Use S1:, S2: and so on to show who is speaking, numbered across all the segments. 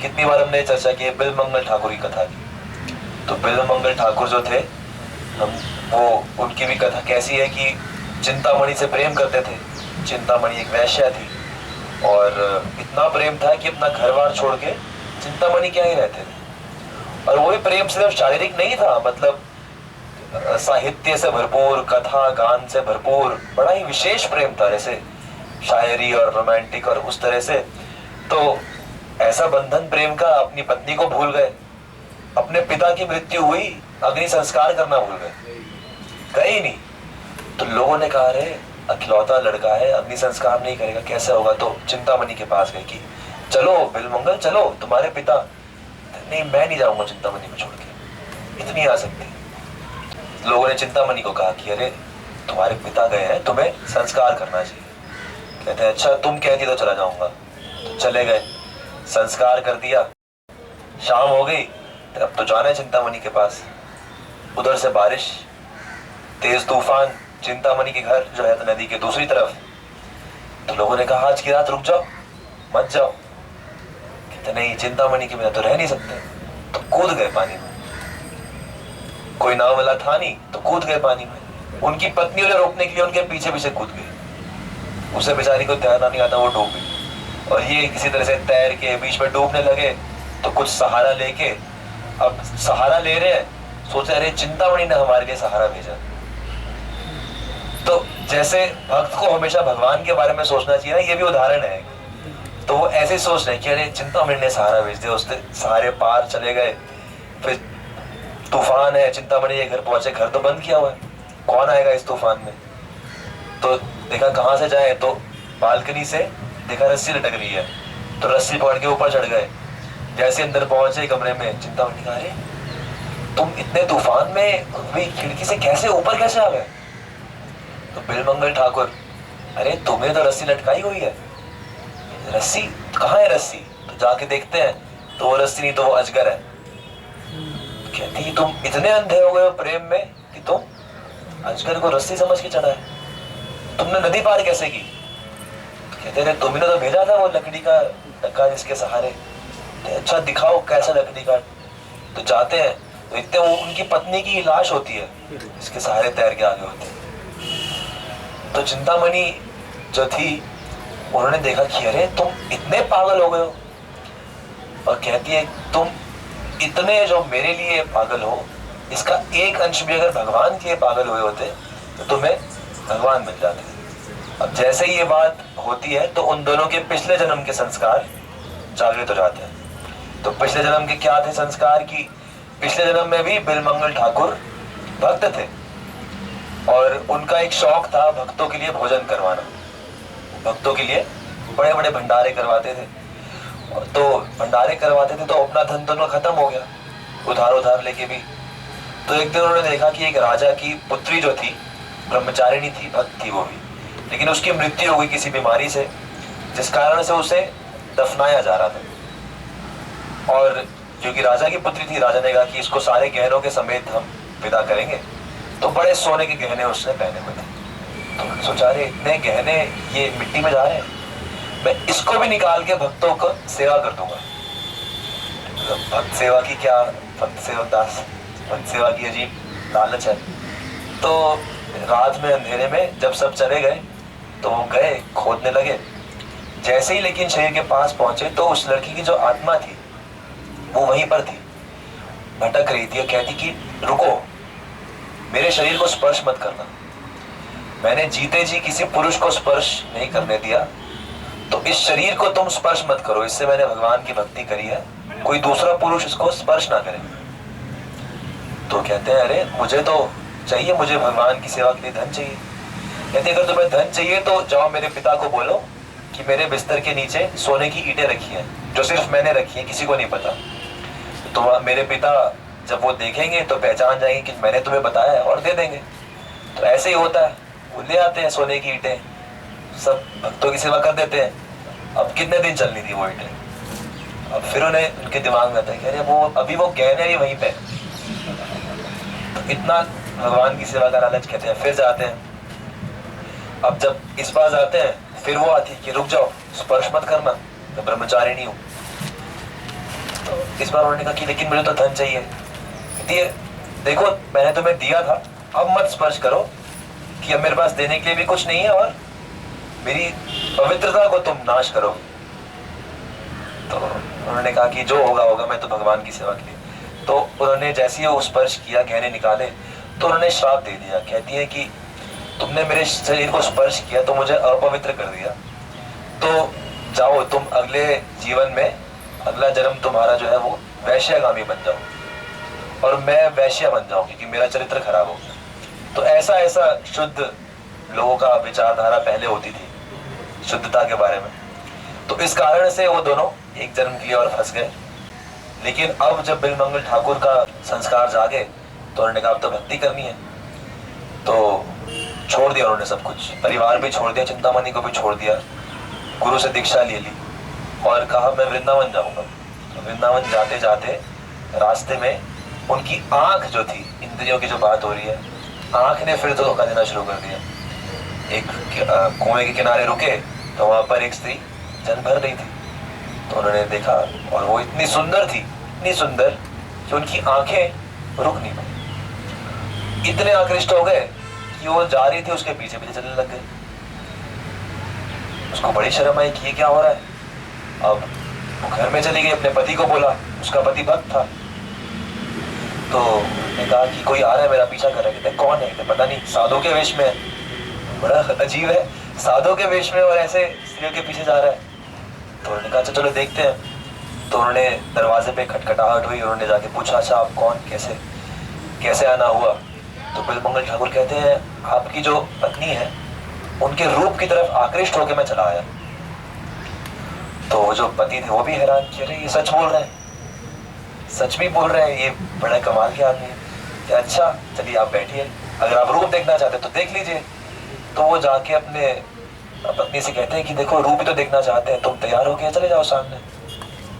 S1: कितनी बार हमने चर्चा की है बिल्वमंगल ठाकुर की कथा की। तो बिल्वमंगल ठाकुर जो थे, हम वो उनकी भी कथा कैसी है कि चिंतामणि से प्रेम करते थे। चिंतामणि एक वैश्या थी और इतना प्रेम था कि अपना घर बार छोड़ के चिंतामणि क्या ही रहते थे। और वो भी प्रेम सिर्फ शारीरिक नहीं था, मतलब साहित्य से भरपूर, कथा गान से भरपूर, बड़ा ही विशेष प्रेम था, जैसे शायरी और रोमांटिक और उस तरह से। तो ऐसा बंधन प्रेम का अपनी पत्नी को भूल गए, अपने पिता की मृत्यु हुई, अग्नि संस्कार करना भूल गए ही नहीं। तो लोगों ने कहा अरे अखिलौता लड़का है, अग्नि संस्कार नहीं करेगा, कैसे होगा। तो चिंतामणि के पास गए कि चलो बिल्वमंगल चलो, तुम्हारे पिता। नहीं, मैं नहीं जाऊंगा चिंतामणि को छोड़ के, इतनी आसक्ति। लोगों ने चिंतामणि को कहा कि अरे तुम्हारे पिता गए हैं, तुम्हें संस्कार करना चाहिए। कहते हैं अच्छा तुम कहती तो चला जाऊंगा। तो चले गए, संस्कार कर दिया। शाम हो गई, तो अब तो जाना है चिंतामणि के पास। उधर से बारिश, तेज तूफान, चिंतामणि के घर जो है तो नदी के दूसरी तरफ। तो लोगों ने कहा आज की रात रुक जाओ, मत जाओ। कहते नहीं, चिंतामणि के बिना तो रह नहीं सकते। तो कूद गए पानी में, कोई नाव वाला था नहीं तो कूद गए पानी में। उनकी पत्नी उन्हें रोकने के लिए उनके पीछे पीछे कूद गई। उसे बेचारी को तैरना नहीं आता, वो डूब गई। और ये किसी तरह से तैर के बीच में डूबने लगे। तो कुछ सहारा लेके, अब सहारा ले रहे हैं, सोचे अरे चिंतामणि ने हमारे लिए सहारा भेजा। तो जैसे भक्त को हमेशा भगवान के बारे में सोचना चाहिए ना, ये भी उदाहरण है। तो वो ऐसे सोच रहे कि अरे चिंतामणि ने सहारा भेज दिया, उसने सहारे पार चले गए। फिर तूफान है, चिंतामणि के घर पहुंचे, घर तो बंद किया हुआ है, कौन आएगा इस तूफान में। तो देखा कहां से जाए, तो बालकनी से देखा रस्सी लटक रही है, तो रस्सी पकड़ के ऊपर चढ़ गए। जैसे अंदर पहुंचे कमरे में, चिंतामणि कहा अरे तुम इतने तूफान में भी खिड़की से कैसे ऊपर कैसे आ गए। तो बिल्वमंगल ठाकुर, अरे तुम्हें तो रस्सी लटकाई हुई है। रस्सी कहाँ है रस्सी। तो जाके देखते हैं तो वो रस्सी नहीं, तो वो अजगर है। कहती तुम इतने अंधे हो गए हो प्रेम में कि तुम अजगर को रस्सी समझ के चढ़ा है। तुमने नदी पार कैसे की। कहते रहे तुमने तो भेजा था वो लकड़ी का टक्का जिसके सहारे। तो अच्छा दिखाओ कैसा लकड़ी का। तो जाते हैं तो इतने वो उनकी पत्नी की लाश होती है, इसके सहारे तैर के आगे होते हैं। तो चिंतामणि जो थी उन्होंने देखा कि अरे तुम इतने पागल हो गए हो। और कहती है तुम इतने जो मेरे लिए पागल हो, इसका एक अंश भी अगर भगवान के लिए पागल हुए होते तो तुम्हें भगवान मिल जाते। अब जैसे ही ये बात होती है तो उन दोनों के पिछले जन्म के संस्कार जागृत हो जाते हैं। तो पिछले जन्म के क्या थे संस्कार की, पिछले जन्म में भी बिल्वमंगल ठाकुर भक्त थे और उनका एक शौक था भक्तों के लिए भोजन करवाना। भक्तों के लिए बड़े बड़े भंडारे करवाते थे। तो भंडारे करवाते थे तो अपना धन तो खत्म हो गया, उधार लेके भी। तो एक दिन उन्होंने देखा कि एक राजा की पुत्री जो थी, ब्रह्मचारिणी थी, भक्त थी वो भी, लेकिन उसकी मृत्यु हो गई किसी बीमारी से, जिस कारण से उसे दफनाया जा रहा था। और क्योंकि राजा की पुत्री थी, राजा ने कहा कि इसको सारे गहनों के समेत हम विदा करेंगे। तो बड़े सोने के गहने उसने पहने हुए थे। तो उन्होंने सोचा अरे इतने गहने ये मिट्टी में जा रहे हैं, मैं इसको भी निकाल के भक्तों को सेवा कर दूंगा। भक्त सेवा की क्या, भक्त सेवक दास, भक्त सेवा की अजीब लालच है। तो रात में अंधेरे में जब सब चले गए तो वो गए खोदने लगे। जैसे ही लेकिन शरीर के पास पहुंचे तो उस लड़की की जो आत्मा थी वो वहीं पर थी, भटक रही थी। और कहती कि रुको, मेरे शरीर को स्पर्श मत करना, मैंने जीते जी किसी पुरुष को स्पर्श नहीं करने दिया, तो इस शरीर को तुम स्पर्श मत करो, इससे मैंने भगवान की भक्ति करी है, कोई दूसरा पुरुष इसको स्पर्श ना करे। तो कहते हैं अरे मुझे तो चाहिए, मुझे भगवान की सेवा के लिए धन चाहिए। कहते अगर तुम्हें धन चाहिए तो जाओ मेरे पिता को बोलो कि मेरे बिस्तर के नीचे सोने की ईंटें रखी हैं, जो सिर्फ मैंने रखी है, किसी को नहीं पता। तो मेरे पिता जब वो देखेंगे तो पहचान जाएंगे कि मैंने तुम्हें बताया है और दे देंगे। तो ऐसे ही होता है, वो ले आते हैं सोने की ईंटें, सब भक्तों की सेवा कर देते हैं। अब कितने दिन चलनी थी वो ईंटें। अब फिर उन्हें उनके दिमाग में आता है कि अरे वो अभी वो गहने ही वहीं पे। तो इतना भगवान की सेवा का लालच, कहते हैं फिर जाते हैं। अब जब इस बार जाते हैं फिर वो आती कि रुक जाओ, स्पर्श मत करना, मैं ब्रह्मचारिणी हूँ। इस बार उन्होंने कहा कि लेकिन मुझे तो धन चाहिए। कहती है देखो मैंने तुम्हें दिया था, अब मत स्पर्श करो कि अब मेरे पास देने के लिए भी कुछ नहीं है और मेरी पवित्रता को तुम नाश करो। तो उन्होंने कहा कि जो होगा होगा, मैं तो भगवान की सेवा के लिए। तो उन्होंने जैसे ही वो स्पर्श किया, गहने निकाले, तो उन्होंने श्राप दे दिया। कहती है कि तुमने मेरे शरीर को स्पर्श किया तो मुझे अपवित्र कर दिया, तो जाओ तुम अगले जीवन में, अगला जन्म तुम्हारा जो है वो वैश्यगामी बन जाओ और मैं वैश्य बन जाऊं क्योंकि मेरा चरित्र खराब हो गया। तो ऐसा ऐसा शुद्ध लोगों का विचारधारा पहले होती थी शुद्धता के बारे में। तो इस कारण से वो दोनों एक जन्म के लिए और फंस गए। लेकिन अब जब बिलमंगल ठाकुर का संस्कार जागे तो उन्होंने कहा अब तो भक्ति करनी है, तो छोड़ दिया उन्होंने सब कुछ, परिवार भी छोड़ दिया, चिंतामणि को भी छोड़ दिया, गुरु से दीक्षा ले ली और कहा मैं वृंदावन जाऊंगा। तो वृंदावन जाते जाते रास्ते में उनकी आंख जो थी, इंद्रियों की जो बात हो रही है, आंख ने फिर तो धोखा देना शुरू कर दिया। एक कुएं के किनारे रुके तो वहां पर एक स्त्री जल भर रही थी। तो उन्होंने देखा और वो इतनी सुंदर थी, इतनी सुंदर कि उनकी आंखें रुक नहीं पाई। इतने आकृष्ट हो गए कि वो जा रही थी, उसके पीछे पीछे चलने लग गए। उसको बड़ी शर्म आई कि ये क्या हो रहा है। अब वो घर में चली गई, अपने पति को बोला, उसका पति भक्त था। तो उसने कहा कि कोई आ रहा है मेरा पीछा कर रहा है। कहते कौन है? कहते पता नहीं, साधु के वेश में है। बड़ा अजीब है, साधु के वेश में और ऐसे स्त्रियों के पीछे जा रहा है। तो उन्होंने कहा चलो देखते हैं। तो उन्होंने दरवाजे पे खटखटाहट हुई, उन्होंने जाके पूछा अच्छा आप कौन, कैसे कैसे आना हुआ। तो बिलमंगल ठाकुर कहते हैं आपकी जो पत्नी है उनके रूप की तरफ आकृष्ट होकर मैं चला आया। तो वो जो पति थे वो भी हैरान कि अरे ये सच बोल रहे हैं, सच भी बोल रहे हैं, ये बड़ा कमाल के आदमी है। कि अच्छा चलिए आप बैठिए, अगर आप रूप देखना चाहते तो देख लीजिए। तो वो जाके अपने पत्नी से कहते हैं कि देखो रूप ही तो देखना चाहते हैं, तुम तैयार हो गए चले जाओ सामने।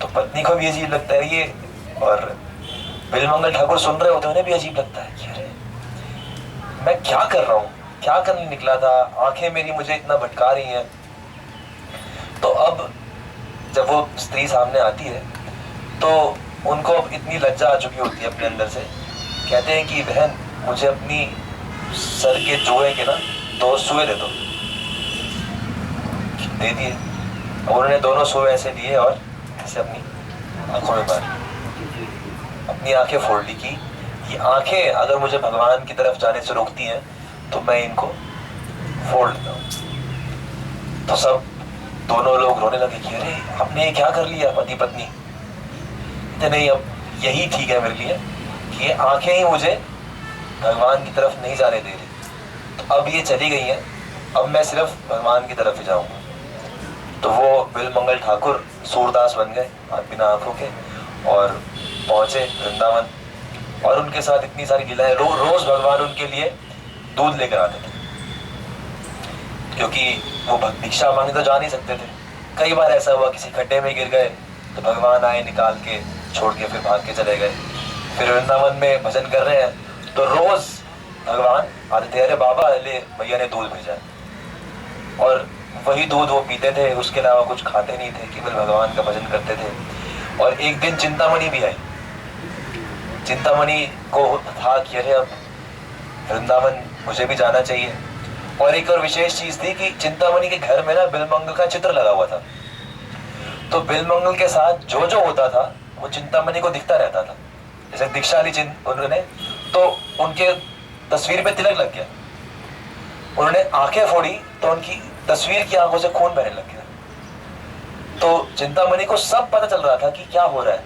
S1: तो पत्नी को भी अजीब लगता है ये, और बिलमंगल ठाकुर सुन रहे होते उन्हें भी अजीब लगता है कि अरे मैं क्या कर रहा हूँ, क्या करने निकला था, आंखें मेरी मुझे इतना भटका रही हैं। तो अब जब वो स्त्री सामने आती है तो उनको अब इतनी लज्जा आ चुकी होती है अपने अंदर से। कहते हैं कि बहन मुझे अपनी सर के जोड़े के ना 2 सुए दे दो। दे दिए। अब उन्होंने दोनों सुए ऐसे लिए और ऐसे अपनी आंखों में मारी, अपनी आंखें फोड़ ली कि ये आंखें अगर मुझे भगवान की तरफ जाने से रोकती हैं तो मैं इनको फोड़ लेता हूँ। तो सब दोनों लोग रोने लगे कि अरे आपने ये क्या कर लिया पति पत्नी। कहते नहीं अब यही ठीक है मेरे लिए कि ये आंखें ही मुझे भगवान की तरफ नहीं जाने दे रही। तो अब ये चली गई हैं, अब मैं सिर्फ भगवान की तरफ ही जाऊंगा। तो वो बिलमंगल ठाकुर सूरदास बन गए बिना आंखों के और पहुंचे वृंदावन। और उनके साथ इतनी सारी लीलाएं, रोज भगवान उनके लिए दूध लेकर आते थे क्योंकि वो भिक्षा मांगने तो जा नहीं सकते थे। कई बार ऐसा हुआ किसी खड्डे में गिर गए तो भगवान आए, निकाल के छोड़ के फिर भाग के चले गए। फिर वृंदावन में भजन कर रहे हैं तो रोज भगवान आते थे, अरे बाबा ले भैया ने दूध भेजा, और वही दूध वो पीते थे, उसके अलावा कुछ खाते नहीं थे, केवल भगवान का भजन करते थे। और एक दिन चिंतामणि भी आई। चिंतामणि को था कि अरे अब वृंदावन मुझे भी जाना चाहिए। और एक और विशेष चीज थी कि चिंतामणि के घर में ना बिलमंगल का चित्र लगा हुआ था। तो बिलमंगल के साथ जो जो होता था वो चिंतामणि को दिखता रहता था। जैसे दीक्षा ली उन्होंने तो उनके तस्वीर पे तिलक लग गया, उन्होंने आंखें फोड़ी तो उनकी तस्वीर की आंखों से खून बहने लग गया। तो चिंतामणि को सब पता चल रहा था कि क्या हो रहा है।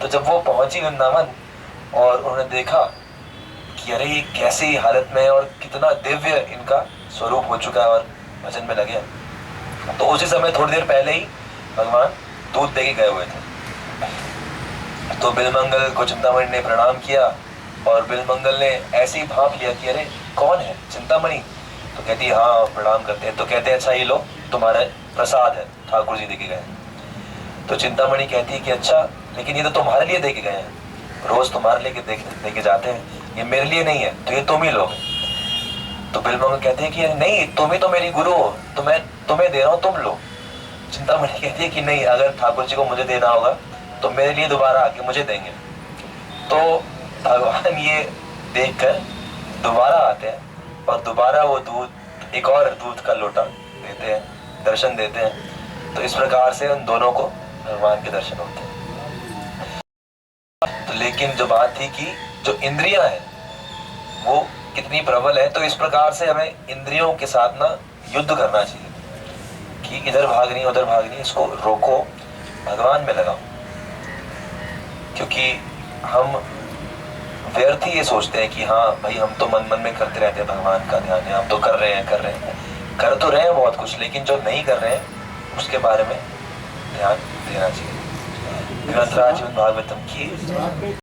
S1: तो जब वो पहुंची वृंदावन और उन्होंने देखा कि अरे ये कैसी हालत में है और कितना दिव्य इनका स्वरूप हो चुका है और भजन में लगे, तो उसी समय थोड़ी देर पहले ही भगवान दूध दे के गए हुए थे। तो बिलमंगल को चिंतामणि ने प्रणाम किया और बिलमंगल ने ऐसे ही भाप लिया कि अरे कौन है चिंतामणि। तो कहती है हाँ प्रणाम करते हैं। तो कहते हैं अच्छा ये लो तुम्हारा प्रसाद है, ठाकुर जी दे के गए। तो चिंतामणि कहती है कि अच्छा लेकिन ये तो तुम्हारे लिए दे के गए हैं, रोज तुम्हारे लिए दे के जाते हैं, ये मेरे लिए नहीं है, तो ये तुम ही लोगे। तो बिलमंगल कहते हैं कि नहीं तुम ही तो मेरी गुरु हो, तो मैं तुम्हें दे रहा हूँ, तुम लो। चिंतामणि कहती है कि नहीं, अगर ठाकुर जी को मुझे देना होगा तो मेरे लिए दोबारा आके मुझे देंगे। तो भगवान ये देखकर दोबारा आते हैं और दोबारा वो दूध, एक और दूध का लोटा देते हैं, दर्शन देते हैं। तो इस प्रकार से उन दोनों को भगवान के दर्शन होते हैं। तो लेकिन जो बात थी कि जो इंद्रियां हैं वो कितनी प्रबल है, तो इस प्रकार से हमें इंद्रियों के साथ ना युद्ध करना चाहिए कि इधर भाग रही उधर भाग रही, इसको रोको, भगवान में लगाओ। क्योंकि हम व्यर्थ ही ये सोचते हैं कि हाँ भाई हम तो मन मन में करते रहते हैं भगवान का ध्यान है, हम तो कर रहे हैं कर तो रहे हैं बहुत कुछ, लेकिन जो नहीं कर रहे हैं उसके बारे में ध्यान देना चाहिए। ग्रंथराज भागवतम की